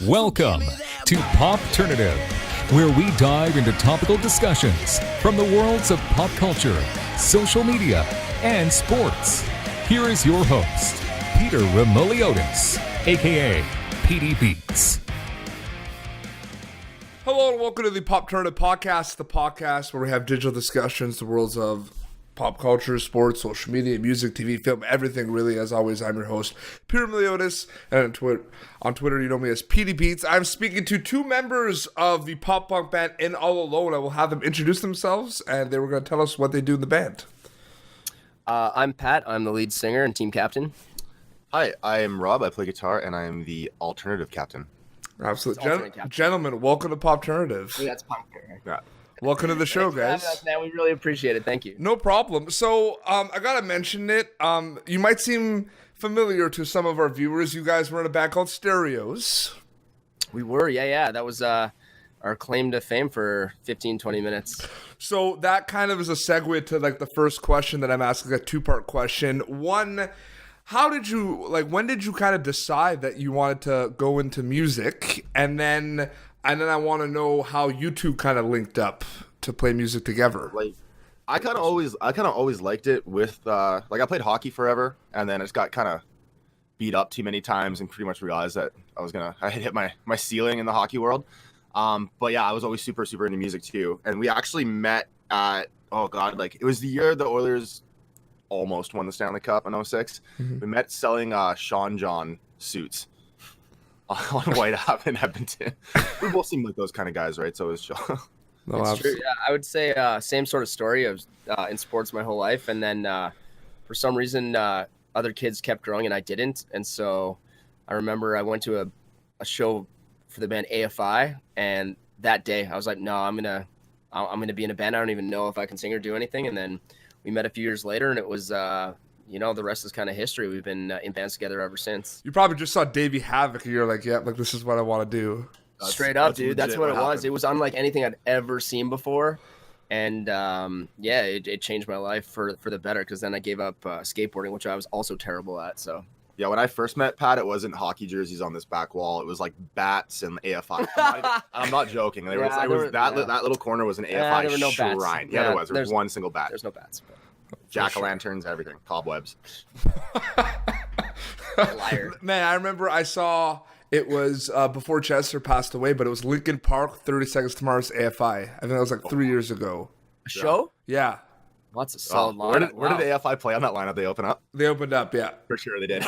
Welcome to Popternative, where we dive into topical discussions from the worlds of pop culture, social media, and sports. Here is your host, Peter Remoliotis, aka PD Beats. Hello and welcome to the Popternative Podcast, the podcast where we have digital discussions, the worlds of pop culture, sports, social media, music, TV, film, everything really. As always, I'm your host, Peter Meliodas, and on Twitter you know me as PD Beats. I'm speaking to two members of the pop punk band In All Alone. I will have them introduce themselves, and they were going to tell us what they do in the band. I'm Pat. I'm the lead singer and team captain. Hi, I am Rob. I play guitar, and I am the alternative captain. Absolutely. Gentlemen, welcome to Popternative. Yeah, that's punk. Yeah. Welcome to the show, guys. Us, man. We really appreciate it. Thank you. No problem. So, I gotta mention it. You might seem familiar to some of our viewers. You guys were in a band called Stereos. We were, yeah. That was our claim to fame for 15, 20 minutes. So that kind of is a segue to like the first question that I'm asking, a two-part question. One, when did you kind of decide that you wanted to go into music? And then I want to know how you two kind of linked up to play music together. Like, I kind of always liked it with I played hockey forever, and then I just got kind of beat up too many times and pretty much realized that I had hit my ceiling in the hockey world. But yeah, I was always super into music too. And we actually met at it was the year the Oilers almost won the Stanley Cup in 06. Mm-hmm. We met selling Sean John suits on White Ave in Edmonton. We both seem like those kind of guys, right? So it was Sean. No, it's true. Yeah, I would say same sort of story of in sports my whole life, and then for some reason other kids kept growing and I didn't, and so I remember I went to a show for the band AFI, and that day I was like, no, I'm gonna be in a band. I don't even know if I can sing or do anything. And then we met a few years later, and it was the rest is kind of history. We've been in bands together ever since. You probably just saw Davey Havoc and you're like, yeah, like this is what I want to do. Straight up, dude. That's what it was. It was unlike anything I'd ever seen before. And it changed my life for the better, because then I gave up skateboarding, which I was also terrible at. So yeah, when I first met Pat, it wasn't hockey jerseys on this back wall. It was like bats and AFI. I'm not joking. That little corner was an AFI there were no shrine. Bats. Yeah, there was. There was one single bat. There's no bats. Jack-o'-lanterns, everything. Cobwebs. Liar. Man, I remember I saw it was before Chester passed away, but it was Lincoln Park, 30 Seconds to Mars AFI. I think that was like 3 years ago. A show? Yeah. Lots of solid lineup. Where did AFI play on that lineup? They open up? They opened up, yeah. For sure they did.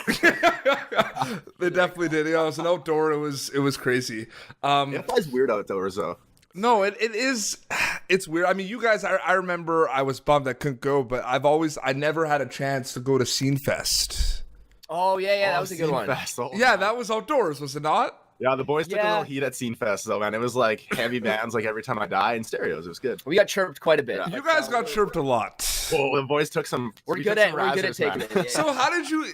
They definitely did. It was an outdoor. It was crazy. AFI's weird outdoors, though. No, it is. It's weird. I mean, you guys. I remember I was bummed I couldn't go, but I never had a chance to go to Scene Fest. Oh yeah, that was a good one. Yeah, that was outdoors, was it not? Yeah, the boys took a little heat at Scene Fest, though, man. It was like heavy bands, like Every Time I Die, and Stereos. It was good. We got chirped quite a bit. You guys got chirped a lot. Well, the boys took some. We're good at taking it. Yeah. So how did you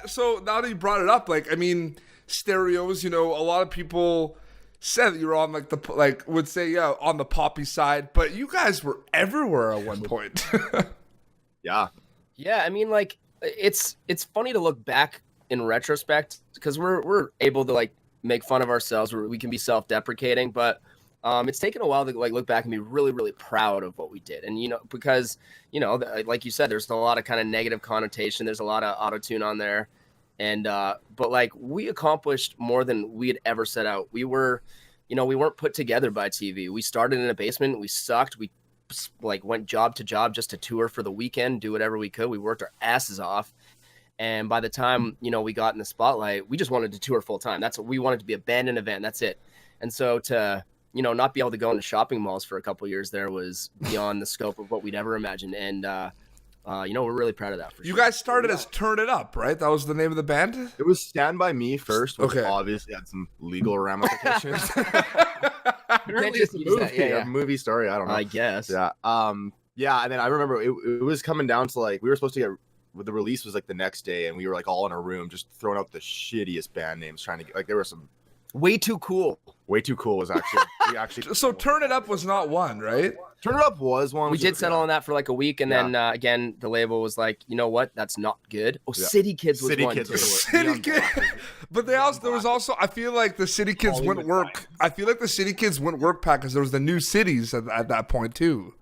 so now that you brought it up, like, I mean, Stereos. You know, a lot of people said that you were on would say on the poppy side, but you guys were everywhere at one point. Yeah. Yeah, I mean, like, it's funny to look back in retrospect, because we're able to like make fun of ourselves, where we can be self-deprecating, but it's taken a while to like look back and be really, really proud of what we did. And because like you said, there's a lot of kind of negative connotation, there's a lot of auto-tune on there, and but like we accomplished more than we had ever set out. We weren't put together by TV. We started in a basement. We sucked. We like went job to job just to tour for the weekend, do whatever we could. We worked our asses off. And by the time, we got in the spotlight, we just wanted to tour full time. That's what we wanted to be, a band and event. That's it. And so to, not be able to go into shopping malls for a couple of years there was beyond the scope of what we'd ever imagined. And, we're really proud of that. You guys started as Turn It Up, right? That was the name of the band? It was Stand By Me first, which okay. Obviously had some legal ramifications. Apparently it's a movie story. I don't know. I guess. Yeah. And then I remember it was coming down to like, we were supposed to get, the release was like the next day, and we were like all in a room just throwing out the shittiest band names, trying to get, like, there were some Way Too Cool. Way Too Cool was actually So Turn It Up was not one, right? Turn It Up was one. We did settle on that for like a week, and then again, the label was like, you know what? That's not good. Oh, City Kids was one too. City Kids, but there was also. I feel like the City Kids wouldn't work. I feel like the City Kids wouldn't work, Pat, because there was the New Cities at that point too.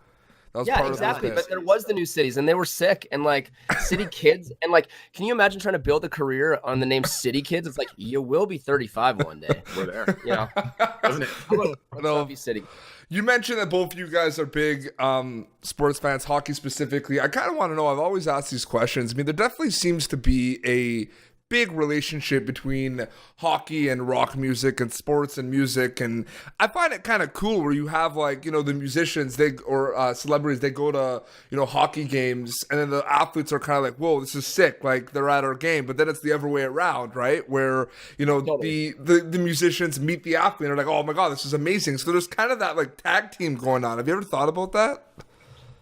That was part exactly. of But there was the New Cities, and they were sick. And like City Kids, and like, can you imagine trying to build a career on the name City Kids? It's like you will be 35 one day. We're there. You know, Doesn't it? No. City. You mentioned that both of you guys are big sports fans, hockey specifically. I kind of want to know, I've always asked these questions. I mean, there definitely seems to be a big relationship between hockey and rock music and sports and music. And I find it kind of cool where you have like, you know, the musicians, or celebrities, they go to, you know, hockey games, and then the athletes are kind of like, whoa, this is sick. Like they're at our game. But then it's the other way around, right? Where, you know, the musicians meet the athlete and are like, oh my God, this is amazing. So there's kind of that like tag team going on. Have you ever thought about that?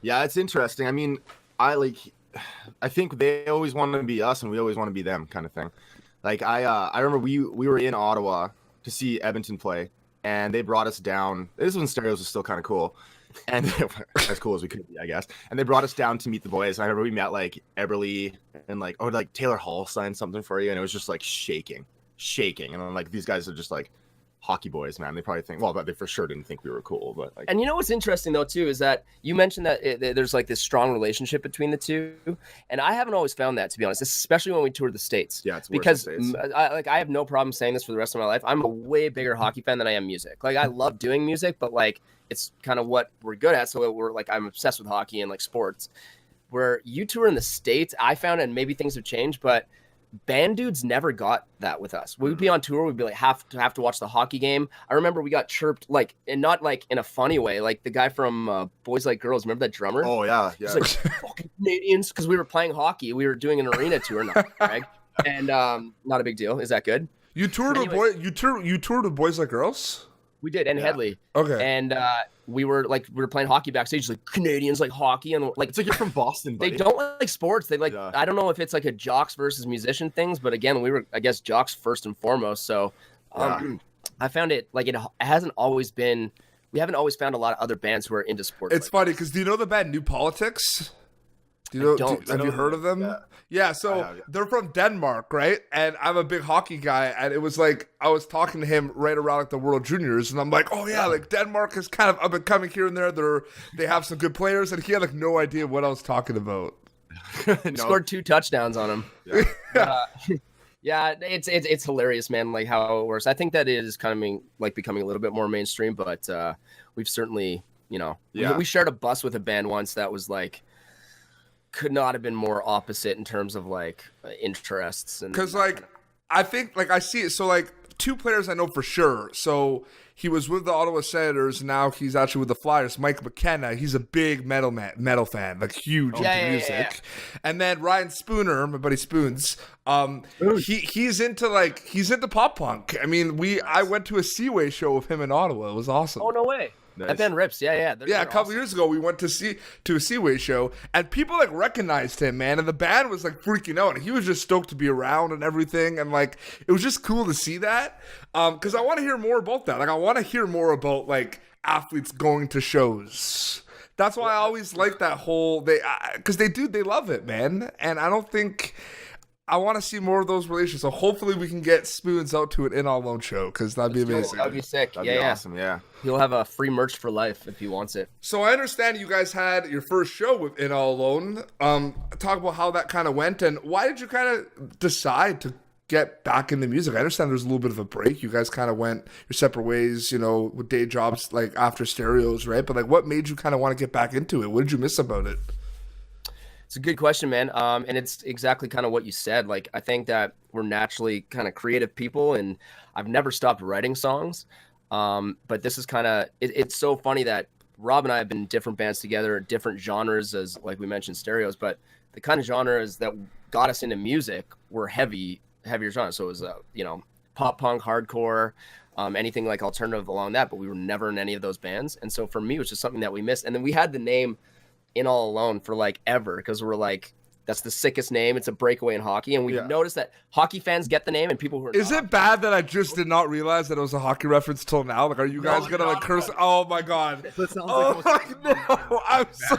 Yeah, it's interesting. I mean, I think they always want to be us and we always want to be them, kind of thing. Like I remember we were in Ottawa to see Edmonton play, and they brought us down. This was when Stereos was still kind of cool, and as cool as we could be, I guess. And they brought us down to meet the boys. And I remember we met like Eberly and like Taylor Hall signed something for you, and it was just like shaking. And I'm like, these guys are just like hockey boys, man. They probably think, well, they for sure didn't think we were cool, but like. And you know what's interesting though too is that you mentioned that there's like this strong relationship between the two, and I haven't always found that, to be honest, especially when we toured the States. Yeah, it's because worse in the States. I have no problem saying this for the rest of my life. I'm a way bigger hockey fan than I am music. Like I love doing music, but like it's kind of what we're good at. So we're like, I'm obsessed with hockey and like sports. Where you tour in the States, I found, and maybe things have changed, but band dudes never got that with us. We'd be on tour, we'd be like have to watch the hockey game. I remember we got chirped, like, and not like in a funny way, like the guy from Boys Like Girls. Remember that drummer? Oh yeah. He's like, fucking Canadians, because we were playing hockey. We were doing an arena tour, and not a big deal. Is that good? You toured with Boys Like Girls? We did, and Headley. Okay. And we were playing hockey backstage, like Canadians like hockey, and like It's like you're from Boston, buddy. they don't like sports. They like, I don't know if it's like a jocks versus musician things, but again, we were, I guess, jocks first and foremost. So I found it like it hasn't always been. We haven't always found a lot of other bands who are into sports. It's funny because do you know the band New Politics? Do you know? Have you heard of them? Yeah. So they're from Denmark, right? And I'm a big hockey guy, and it was like I was talking to him right around like the World Juniors, and I'm like, oh yeah, like Denmark is kind of up and coming here and there. They have some good players, and he had like no idea what I was talking about. Scored 2 touchdowns on him. Yeah, it's hilarious, man. Like how it works. I think that it is kind of like becoming a little bit more mainstream, but we've certainly, you know, we shared a bus with a band once that was like. Could not have been more opposite in terms of like interests, and because like I think like I see it. So like 2 players I know for sure. So he was with the Ottawa Senators. Now he's actually with the Flyers. Mike McKenna. He's a big metal fan, like huge into music. Yeah. And then Ryan Spooner, my buddy Spoons. He's into pop punk. I mean, I went to a Seaway show with him in Ottawa. It was awesome. Oh no way. Nice. That band rips, yeah. A couple years ago, we went to a Seaway show, and people like recognized him, man, and the band was like freaking out, and he was just stoked to be around and everything, and like it was just cool to see that, because I want to hear more about that. Like I want to hear more about like athletes going to shows. That's why I always like that whole because they love it, man, and I don't think. I want to see more of those relations. So hopefully we can get Spoons out to an In All Alone show because that'd be amazing. That'd be sick. That'd be awesome. Yeah. He'll have a free merch for life if he wants it. So I understand you guys had your first show with In All Alone. Talk about how that kind of went and why did you kind of decide to get back into music? I understand there's a little bit of a break. You guys kind of went your separate ways, you know, with day jobs like after Stereos, right? But like, what made you kind of want to get back into it? What did you miss about it? It's a good question, man. And it's exactly kind of what you said. Like, I think that we're naturally kind of creative people, and I've never stopped writing songs. But this is kind of, it's so funny that Rob and I have been in different bands together, different genres, as like we mentioned, Stereos, but the kind of genres that got us into music were heavier genres. So it was, you know, pop punk, hardcore, anything like alternative along that, but we were never in any of those bands. And so for me, it was just something that we missed. And then we had the name In All Alone for like ever, because we're like, that's the sickest name. It's a breakaway in hockey, and we've noticed that hockey fans get the name, and people who are Is it bad that I just did not realize that it was a hockey reference till now? Like, are you guys gonna like curse? Oh my god! That sounds Oh no! I'm so.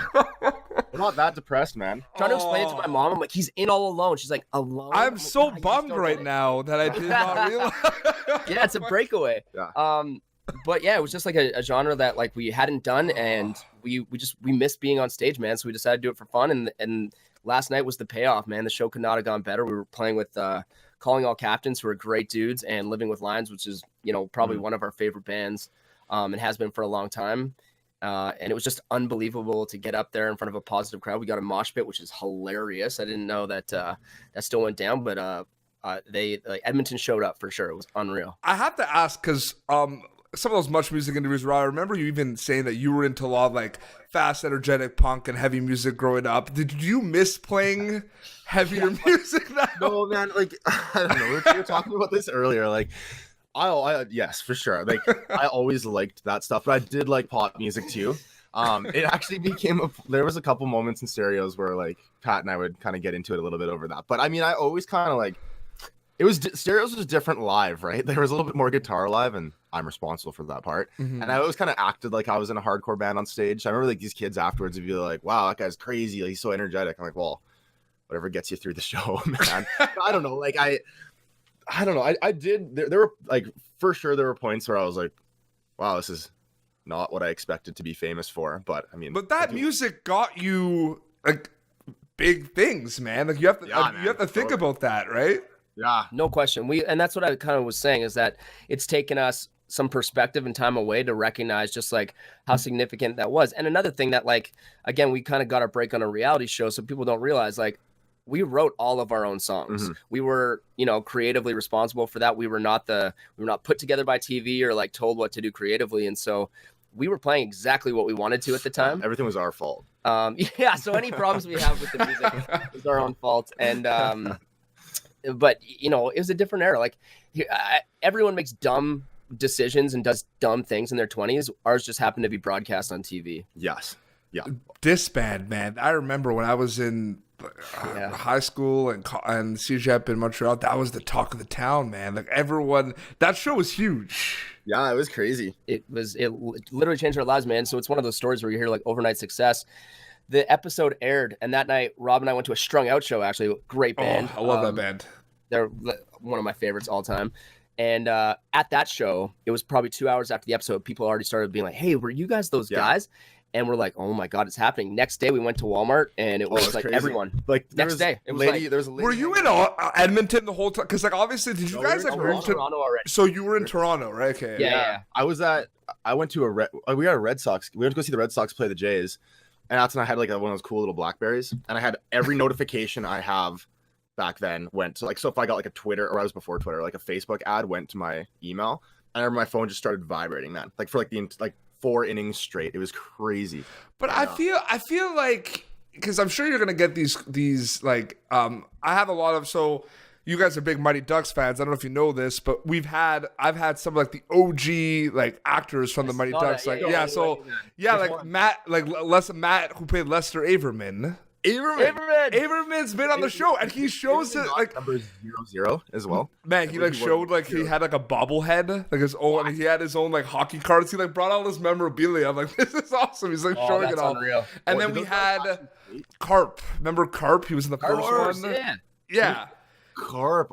I'm not that depressed, man. trying to explain it to my mom. I'm like, he's in all alone. She's like, alone? I'm like, so "Nah, you just bummed don't right get it." now that I did not realize. Yeah, it's a breakaway. Yeah. But yeah, it was just like a genre that like we hadn't done, and we missed being on stage, man. So we decided to do it for fun, and last night was the payoff, man. The show could not have gone better. We were playing with Calling All Captains, who are great dudes, and Living with Lions, which is, you know, probably one of our favorite bands, and has been for a long time. And it was just unbelievable to get up there in front of a positive crowd. We got a mosh pit, which is hilarious. I didn't know that that still went down, but Edmonton showed up for sure. It was unreal. I have to ask because some of those Much Music interviews, I remember you even saying that you were into a lot of like fast, energetic punk and heavy music growing up. Did you miss playing heavier music now? No, man. Like, I don't know. We were talking about this earlier. Like, I yes, for sure. Like, I always liked that stuff, but I did like pop music too. It actually became there was a couple moments in Stereos where like Pat and I would kind of get into it a little bit over that. But I mean, I always kind of like Stereos was different live, right? There was a little bit more guitar live, and I'm responsible for that part. And I always kind of acted like I was in a hardcore band on stage. I remember like these kids afterwards would be like, "Wow, that guy's crazy! Like, he's so energetic." I'm like, "Well, whatever gets you through the show, man." I don't know. Like I don't know. I did. There were like for sure there were points where I was like, "Wow, this is not what I expected to be famous for." But I mean, but that music got you like big things, man. Like you have to, you have to think about that, right? Yeah, no question. And that's what I kind of was saying, is that it's taken us some perspective and time away to recognize just like how significant that was. And another thing that, like, again, we kind of got our break on a reality show, so people don't realize, like, we wrote all of our own songs. We were, you know, creatively responsible for that. We were not put together by TV or like told what to do creatively. And so we were playing exactly what we wanted to at the time. Everything was our fault. Yeah. So any problems we have with the music is our own fault. And, but you know, it was a different era. Like everyone makes dumb decisions and does dumb things in their 20s. Ours just happened to be broadcast on TV. Yes. Yeah. Disband, man. I remember when I was in high school and CEGEP in Montreal, that was the talk of the town, man. Like everyone, that show was huge. Yeah, it was crazy. It literally changed our lives, man. So it's one of those stories where you hear like overnight success. The episode aired, and that night, Rob and I went to a Strung Out show, actually. Great band. Oh, I love that band. They're one of my favorites all time. And at that show, it was probably 2 hours after the episode, people already started being like, "Hey, were you guys those guys?" And we're like, "Oh my God, it's happening." Next day, we went to Walmart, and it was like crazy. Everyone. Like next day, it was lady. There was a lady. Were you in Edmonton the whole time? Because like obviously, did you guys like were in Toronto already? So you were in Toronto, right? Okay. Yeah. I went to we had a Red Sox. We went to go see the Red Sox play the Jays, and that's when I had like one of those cool little Blackberries, and I had every notification I have back then went to like, so if I got like a Twitter, or I was before Twitter, like a Facebook ad went to my email, and I remember my phone just started vibrating, man. Like for like 4 innings straight. It was crazy. But I feel like, because I'm sure you're gonna get these like I have a lot of, so you guys are big Mighty Ducks fans. I don't know if you know this, but I've had some like the OG like actors from the Mighty Ducks, like Matt who played Lester Averman. Averman's been on the show, and he shows it like number 00 as well. Man, he like showed like he had like a bobblehead, like his own. And he had his own like hockey cards. He like brought all this memorabilia. I'm like, this is awesome. He's like showing it all. Unreal. And then we had Carp. Remember Carp? He was in the first one. Yeah. Carp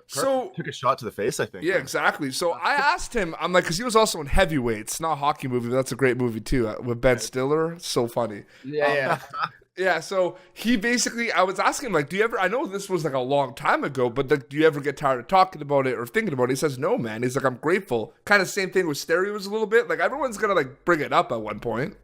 so took a shot to the face, I think. Yeah, exactly. So I asked him, I'm like, because he was also in Heavyweights, not a hockey movie, but that's a great movie too, with Ben Stiller. So funny. Yeah. Yeah, so he basically, I was asking him, like, do you ever, I know this was like a long time ago, but like, do you ever get tired of talking about it or thinking about it? He says, no, man. He's like, I'm grateful. Kind of same thing with Stereos a little bit. Like, everyone's going to like bring it up at one point.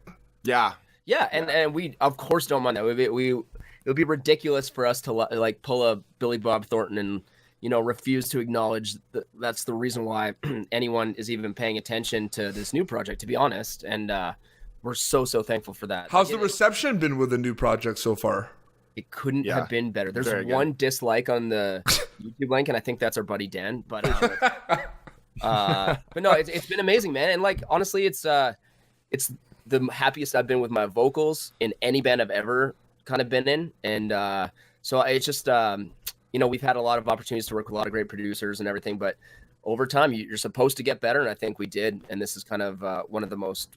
Yeah, and we, of course, don't mind that. It would be ridiculous for us to like pull a Billy Bob Thornton and, you know, refuse to acknowledge that that's the reason why anyone is even paying attention to this new project, to be honest. And, we're so thankful for that. How's the reception been with the new project so far? It couldn't have been better. There's one dislike on the YouTube link, and I think that's our buddy Dan. But no, it's been amazing, man. And like honestly, it's the happiest I've been with my vocals in any band I've ever kind of been in, and so it's just we've had a lot of opportunities to work with a lot of great producers and everything, but over time you're supposed to get better, and I think we did, and this is kind of one of the most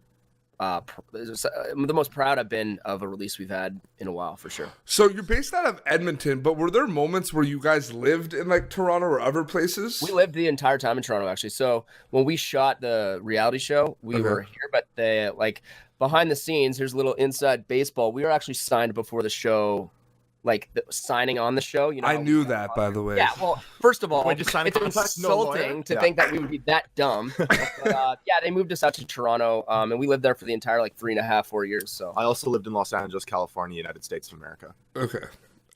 proud I've been of a release we've had in a while, for sure. So you're based out of Edmonton, but were there moments where you guys lived in like Toronto or other places? We lived the entire time in Toronto, actually. So when we shot the reality show, we were here, but they like behind the scenes, here's a little inside baseball. We were actually signed before the show, like signing on the show. I knew that, by the way. Yeah, well, first of all, just sign a it's contract, insulting to think that we would be that dumb. But, they moved us out to Toronto, and we lived there for the entire 3.5-4 years. So I also lived in Los Angeles, California, United States of America. Okay.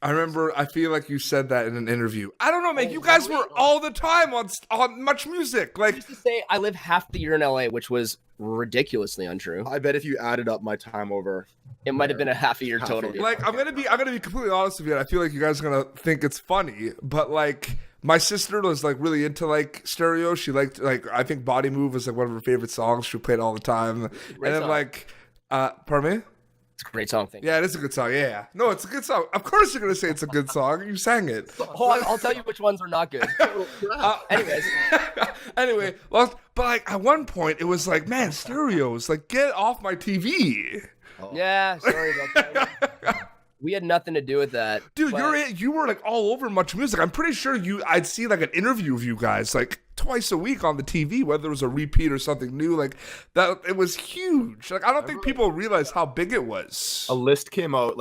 I feel like you said that in an interview. I don't know, man. You guys were all the time on Much Music. I used to say I lived half the year in LA, which was ridiculously untrue. I bet if you added up my time over, it might have been a half a year total. I'm gonna be completely honest with you. And I feel like you guys are gonna think it's funny, but my sister was really into stereo. She liked I think Body Move was one of her favorite songs. She played all the time. Great and then song. Pardon me? It's a great song. Yeah, it is a good song. Yeah. No, it's a good song. Of course you're gonna say it's a good song. You sang it. I'll tell you which ones are not good. Anyways. Anyway, but at one point it was man, stereos, get off my TV. Oh. Yeah, sorry about that. We had nothing to do with that. Dude, you were all over Much Music. I'm pretty sure I'd see an interview of you guys twice a week on the TV, whether it was a repeat or something new. That it was huge. I don't think people realize how big it was. A list came out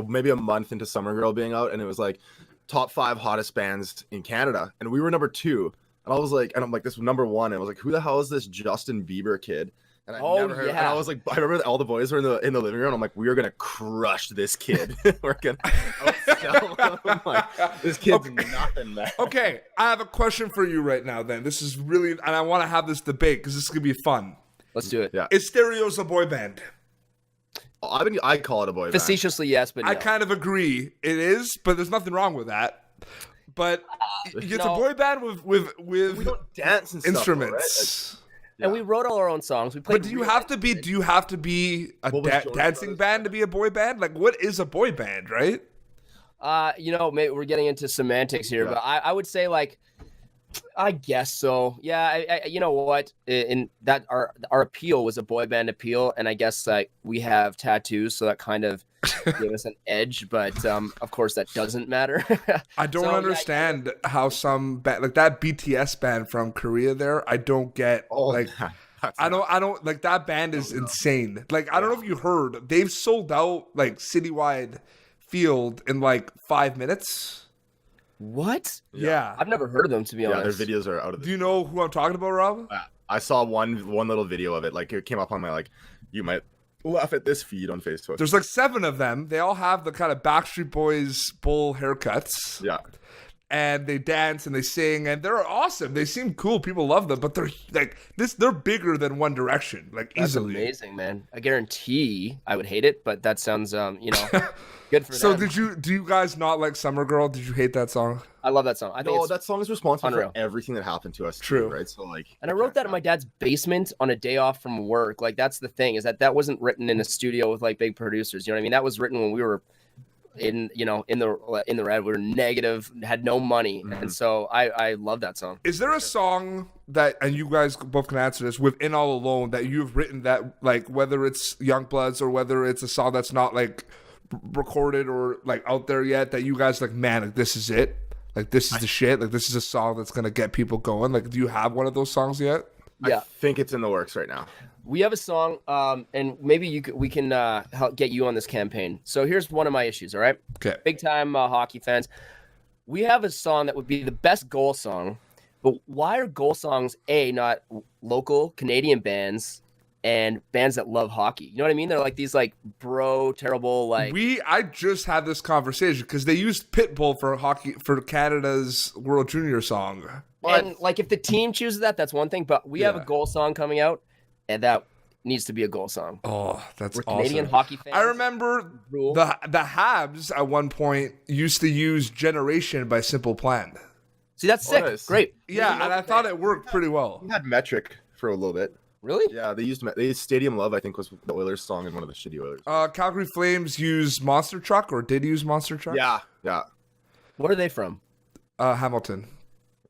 maybe a month into Summer Girl being out, and it was top 5 hottest bands in Canada, and we were number 2. And I was I'm this was number 1, and I was who the hell is this Justin Bieber kid? And I never heard. And I was I remember all the boys were in the living room. I'm we are gonna crush this kid. We're gonna outsell him. This kid's nothing, man. Okay, I have a question for you right now. Then this is really, and I want to have this debate because this is gonna be fun. Let's do it. Yeah. Is Stereo's a boy band? I call it a boy band. Facetiously, yes, but no. I kind of agree. It is, but there's nothing wrong with that. But it's a boy band with we don't dance and instruments. Stuff, right? And we wrote all our own songs. We played. But do you have to be a dancing band to be a boy band? What is a boy band, right? Maybe we're getting into semantics here, but I would say I guess so. Yeah, you know what? In that our appeal was a boy band appeal, and I guess we have tattoos, so that kind of gave us an edge. But of course, that doesn't matter. I don't understand how some band that BTS band from Korea. There, I don't get. I don't that band is insane. I don't know if you heard, they've sold out citywide field in 5 minutes. What? Yeah. I've never heard of them, to be honest. Their videos are out of. Do you know who I'm talking about, Rob? I saw one little video of it. It came up on my you might laugh at this feed on Facebook. There's 7 of them. They all have the kind of Backstreet Boys bowl haircuts. Yeah. And they dance and they sing and they're awesome. They seem cool. People love them, but they're they're bigger than One Direction, easily. That's amazing, man. I guarantee I would hate it, but that sounds good for so them. do you guys not like Summer Girl? Did you hate that song? I love that song. I think that song is responsible unreal. for everything that happened to us. True. Too, right? So and I wrote that in my dad's basement on a day off from work. That's the thing, is that wasn't written in a studio with big producers. You know what I mean? That was written when we were in the red. We were negative, had no money, and so I love that song. Is there a song that, and you guys both can answer this, within All Alone that you've written that whether it's Youngbloods or whether it's a song that's not recorded or out there yet, that you guys man, this is it, this is the shit, this is a song that's gonna get people going? Do you have one of those songs yet? Yeah, I think it's in the works right now. We have a song, and maybe we can help get you on this campaign. So here's one of my issues, all right? Okay. Big time hockey fans. We have a song that would be the best goal song, but why are goal songs, not local Canadian bands and bands that love hockey? You know what I mean? They're these bro, terrible, I just had this conversation because they used Pitbull for Canada's World Junior song. And if the team chooses that's one thing, but we have a goal song coming out, and that needs to be a goal song. Oh, that's We're awesome. Canadian hockey fans. I remember the Habs at one point used to use Generation by Simple Plan. See, that's sick. Nice. Great. Yeah, and I thought it worked pretty well. We had Metric for a little bit. Really? Yeah, they used Stadium Love, I think, was the Oilers song in one of the shitty Oilers. Calgary Flames use Monster Truck, or did use Monster Truck? Yeah. What are they from? Hamilton.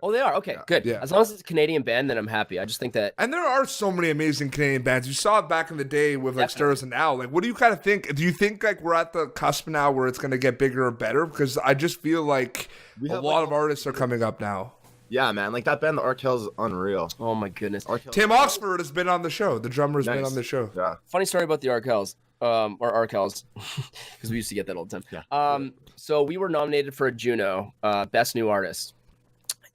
Oh, they are. Okay, good. Yeah. As long as it's a Canadian band, then I'm happy. I just think that. And there are so many amazing Canadian bands. You saw it back in the day with like Definitely. Stirrers and Now. Like, what do you kind of think? Do you think like we're at the cusp now where it's going to get bigger and better? Because I just feel like a lot of artists are coming up now. Yeah, man. Like that band, the Arkells, is unreal. Oh my goodness. Tim Oxford has been on the show. The drummer's been on the show. Yeah. Funny story about the Arkells, or Arkells, because we used to get that all the time. Yeah. So we were nominated for a Juno, Best New Artist,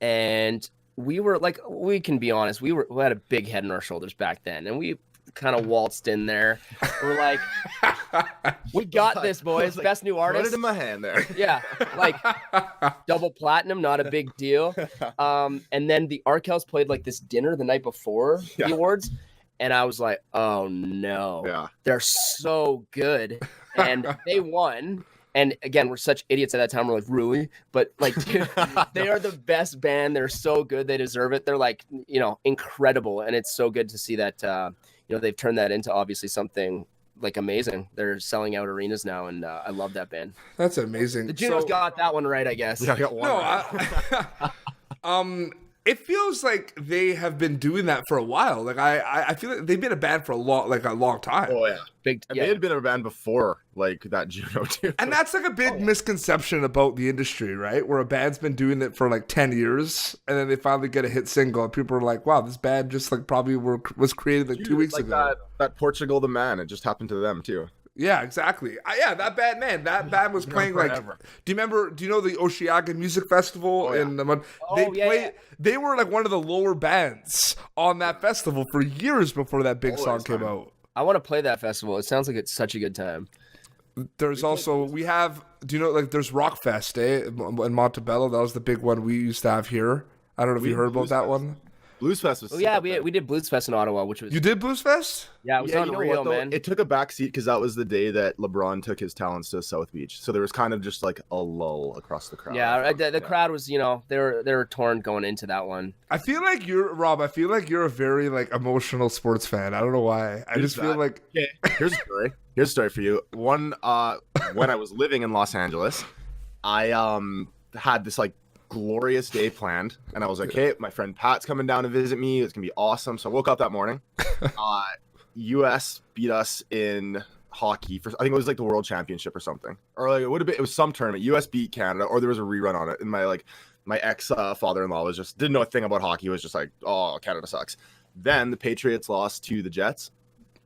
and we were like, we can be honest, we had a big head on our shoulders back then, and we kind of waltzed in there. We're like, we got this, boys. Best New Put Artist. it in my hand there. Yeah, like double platinum, not a big deal. And then the Arkells played like this dinner the night before the awards, and I was like, oh no, Yeah. they're so good, and they won. And again, we're such idiots at that time. We're like, really? But like, dude, they are the best band. They're so good. They deserve it. They're like, incredible. And it's so good to see that, they've turned that into obviously something like amazing. They're selling out arenas now. And I love that band. That's amazing. The Junos got that one right, I guess. Yeah, I got one. No, it feels like they have been doing that for a while. Like I feel like they've been a band for a long time. Oh yeah. Big, And they had been in a band before, like that Juno too. And that's like a big misconception about the industry, right? Where a band's been doing it for like 10 years, and then they finally get a hit single, and people are like, "Wow, this band just like probably was created like 2 weeks like ago." That Portugal the Man, it just happened to them too. Yeah, exactly. That band, man. That band was playing like. forever. Do you remember? Do you know the Osheaga Music Festival in the? They were like one of the lower bands on that festival for years before that big song came out. I want to play that festival. It sounds like it's such a good time. There's also do you know like there's Rockfest in Montebello? That was the big one we used to have here. I don't know if you heard about that one. Blues Fest was. Oh yeah, we did Blues Fest in Ottawa, which was You did Blues Fest? yeah, it was Yeah, you know unreal, what, though? man. It took a backseat because that was the day that LeBron took his talents to South Beach. So there was kind of just like a lull across the crowd. Yeah, the crowd was, they were torn going into that one. I feel like Rob. I feel like you're a very like emotional sports fan. I don't know why. I just feel like Okay, here's a story. Here's a story for you. When I was living in Los Angeles, I had this like glorious day planned, and I was like, hey, my friend Pat's coming down to visit me. It's gonna be awesome. So I woke up that morning. US beat us in hockey for, I think it was like the World Championship or something, or like it was some tournament. US beat Canada, or there was a rerun on it. And my ex father-in-law didn't know a thing about hockey. Was just like, oh, Canada sucks. Then the Patriots lost to the Jets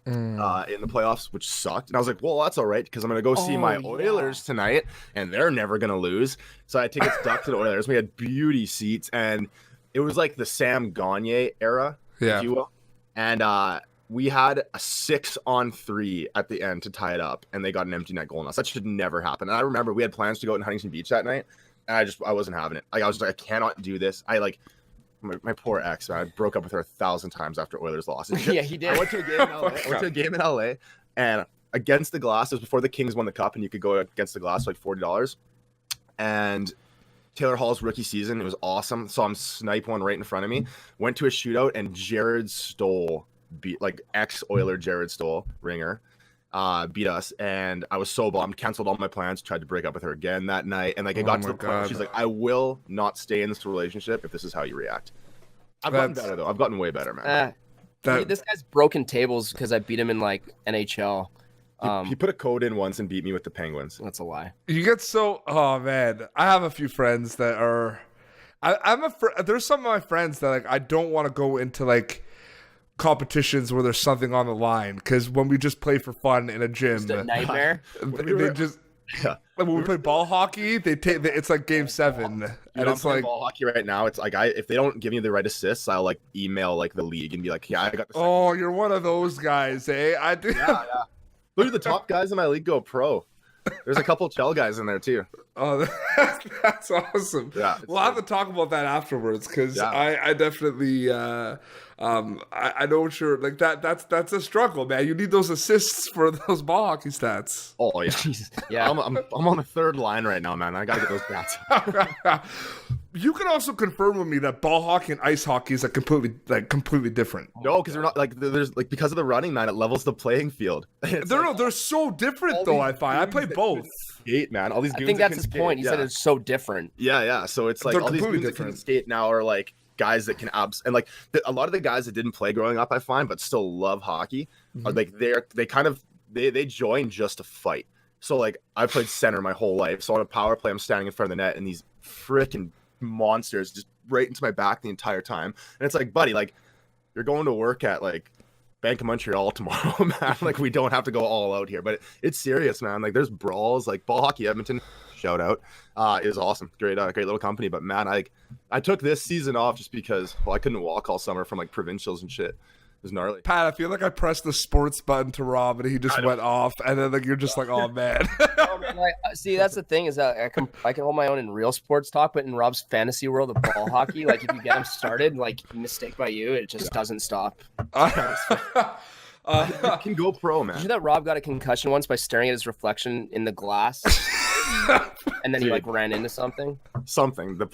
in the playoffs, which sucked. And I was like, well, that's all right, because I'm going to go see my Oilers tonight, and they're never going to lose. So I had tickets stuck to the Oilers. We had beauty seats, and it was like the Sam Gagner era, if you will. And we had a 6-on-3 at the end to tie it up, and they got an empty net goal on us. That should never happen. And I remember we had plans to go out in Huntington Beach that night, and I wasn't having it. Like, I was like, I cannot do this. My poor ex, man, I broke up with her 1,000 times after Oilers lost. Yeah, he did. I went to a game in LA, and against the glass, it was before the Kings won the cup, and you could go against the glass for like $40. And Taylor Hall's rookie season, it was awesome. Saw him snipe one right in front of me. Went to a shootout, and Jared Stoll ex-Oiler Jared Stoll, ringer, beat us, and I was so bummed. Canceled all my plans. Tried to break up with her again that night, and like it got to the point where she's like, "I will not stay in this relationship if this is how you react." I've gotten better though. I've gotten way better, man. This guy's broken tables because I beat him in like NHL. He put a code in once and beat me with the Penguins. That's a lie. you get so. Oh man, I have a few friends that are. There's some of my friends that like I don't want to go into like competitions where there's something on the line, because when we just play for fun in a gym, Just a nightmare. When we play ball hockey, it's like game 7, Dude, and I'm it's playing like, ball hockey right now. It's like if they don't give me the right assists, I'll like email like the league and be like, yeah, I got the second. oh, you're one of those guys, eh? I do. Yeah. Look at the top guys in my league go pro. There's a couple Chell guys in there too. Oh, that's awesome. Yeah, we'll have to talk about that afterwards, because Yeah. I definitely I know what you're like. That's a struggle, man. You need those assists for those ball hockey stats. Oh yeah, Yeah. I'm on the third line right now, man. I gotta get those bats. you can also confirm with me that ball hockey and ice hockey is completely different. No, because they're not like there's like because of the running, man. It levels the playing field. They're so different though. I find I play both. Skate, man. All these. I think that's his point. He said it's so different. Yeah. So it's like They're all these completely dudes that can different. skate now are like guys that can and like a lot of the guys that didn't play growing up, I find, but still love hockey, are like they join just to fight. So like I played center my whole life. So on a power play, I'm standing in front of the net, and these freaking monsters just right into my back the entire time. And it's like, buddy, like you're going to work at like Bank of Montreal tomorrow, man. Like we don't have to go all out here, but it's serious, man. Like there's brawls, like Ball Hockey Edmonton, shout out, is awesome. Great little company. But man, I took this season off just because, well, I couldn't walk all summer from like provincials and shit. It was gnarly. Pat, I feel like I pressed the sports button to Rob and he just went off, and then like you're just like, oh man. See, that's the thing is that I can hold my own in real sports talk, but in Rob's fantasy world of ball hockey, like if you get him started, like mistake by you, it just doesn't stop. It can go pro, man. Did you know that Rob got a concussion once by staring at his reflection in the glass, and then he like ran into something?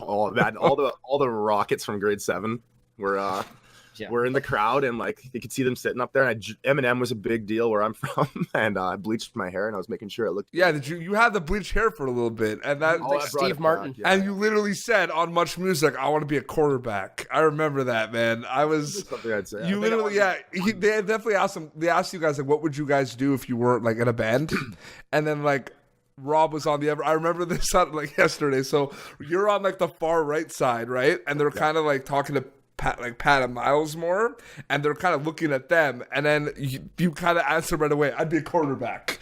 All the Rockets from grade 7 were in the crowd, and like you could see them sitting up there. And Eminem was a big deal where I'm from, and I bleached my hair, and I was making sure it looked. Yeah, you had the bleached hair for a little bit, and that like Steve Martin. Back, yeah. And you literally said on Much Music, "I want to be a quarterback." I remember that, man. I was That's something I'd say. you literally, yeah. They definitely asked him. They asked you guys like, "What would you guys do if you weren't like in a band?" And then like Rob was on the other. I remember this like yesterday. So you're on like the far right side, right? And they're kind of like talking to Pat and Miles more, and they're kind of looking at them, and then you kind of answer right away. I'd be a quarterback.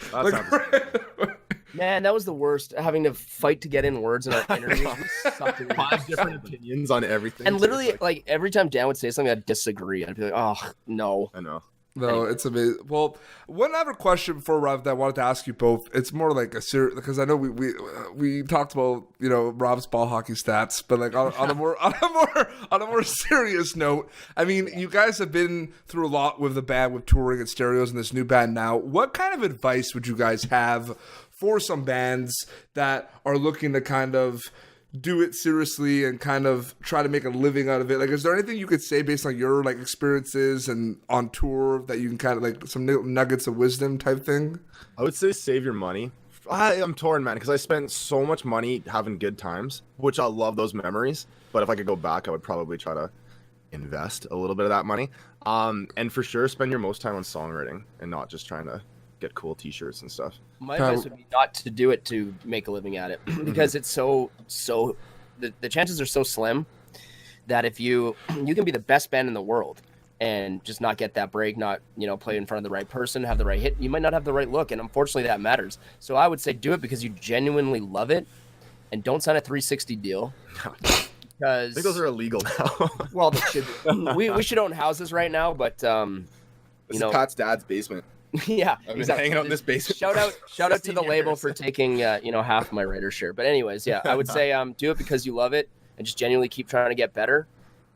Man, that was the worst. Having to fight to get in words in our interviews. We sucked at it. 5 different opinions on everything. And literally, like every time Dan would say something, I'd disagree. I'd be like, "Oh no." I know. No, it's amazing. Well, one other question before Rob that I wanted to ask you both. It's more like a serious, because I know we talked about Rob's ball hockey stats, but like on a more serious note. I mean, you guys have been through a lot with the band, with touring and stereos, and this new band now. What kind of advice would you guys have for some bands that are looking to kind of do it seriously and kind of try to make a living out of it? Like, is there anything you could say based on your like experiences and on tour that you can kind of like some nuggets of wisdom type thing? I would say save your money. I'm torn, man, because I spent so much money having good times, which I love those memories. But if I could go back, I would probably try to invest a little bit of that money. And for sure, spend your most time on songwriting and not just trying to get cool t-shirts and stuff. My advice would be not to do it to make a living at it, because it's so the chances are so slim that if you can be the best band in the world and just not get that break, not play in front of the right person, have the right hit, you might not have the right look, and unfortunately that matters. So I would say do it because you genuinely love it, and don't sign a 360 deal. Because I think those are illegal now. Well, they should be. We should own houses right now, but this is Pat's dad's basement. Yeah, I've been hanging out in this basement. Shout out to the label for taking half my writer's share. But anyways, yeah, I would say do it because you love it and just genuinely keep trying to get better.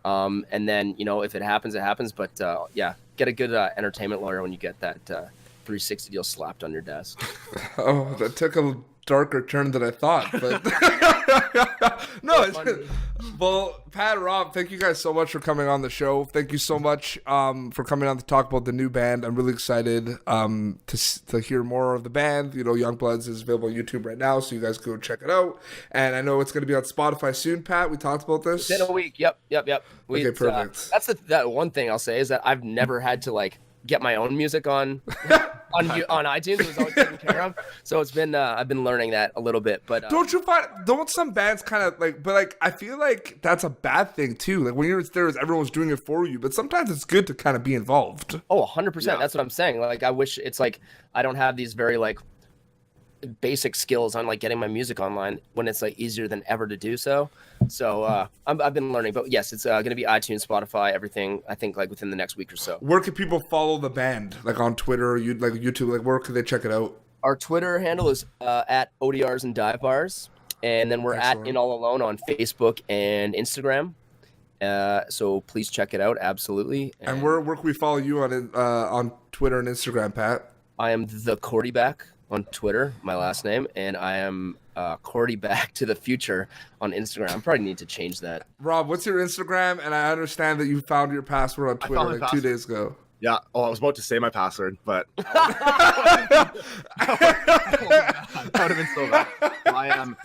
And then if it happens, it happens. But yeah, get a good entertainment lawyer when you get that 360 deal slapped on your desk. Oh, that took a darker turn than I thought. But no, well, Pat and Rob, thank you guys so much for coming on the show. Thank you so much for coming on to talk about the new band. I'm really excited to hear more of the band. Youngbloods is available on YouTube right now, so you guys go check it out. And I know it's going to be on Spotify soon. Pat, we talked about this. In a week. Yep. Okay, perfect. That's that one thing I'll say is that I've never had to like get my own music on iTunes. It was always taken care of. So it's been I've been learning that a little bit. But don't some bands kind of like, but like I feel like that's a bad thing too. Like when you're there, everyone's doing it for you, but sometimes it's good to kind of be involved. Oh, 100%. That's what I'm saying. Like I wish it's like I don't have these very like basic skills on like getting my music online when it's like easier than ever to do so. So I've been learning, but yes, it's going to be iTunes, Spotify, everything. I think like within the next week or so. Where can people follow the band? Like on Twitter, or YouTube? Like where can they check it out? Our Twitter handle is at ODRs and Dive Bars, and then we're Excellent. at In All Alone on Facebook and Instagram. So please check it out. Absolutely. And where can we follow you on Twitter and Instagram, Pat? I am the Kordyback on Twitter, my last name, and I am Kordyback to the future on Instagram. I probably need to change that. Rob, what's your Instagram? And I understand that you found your password on Twitter like 2 days ago. Yeah. Oh, I was about to say my password, but That would have been so bad. I am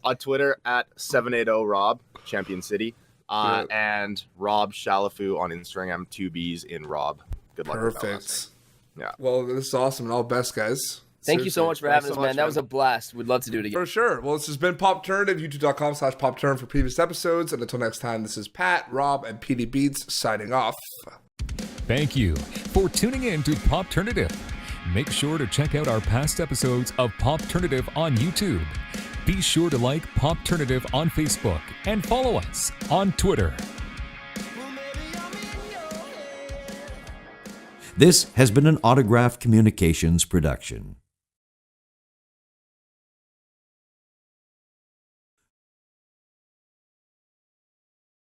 on Twitter at 780Rob, Champion City, and Robb Chalifoux on Instagram, 2 B's in Rob. Good luck. Perfect. Yeah. Well, this is awesome and all the best, guys. Thank you so much for having us, man. much, That was a blast. We'd love to do it again. For sure. Well, this has been Popternative, youtube.com/Popturn for previous episodes. And until next time, this is Pat, Rob, and PD Beats signing off. Thank you for tuning in to Popternative. Make sure to check out our past episodes of Popternative on YouTube. Be sure to like Popternative on Facebook and follow us on Twitter. This has been an Autograph Communications production.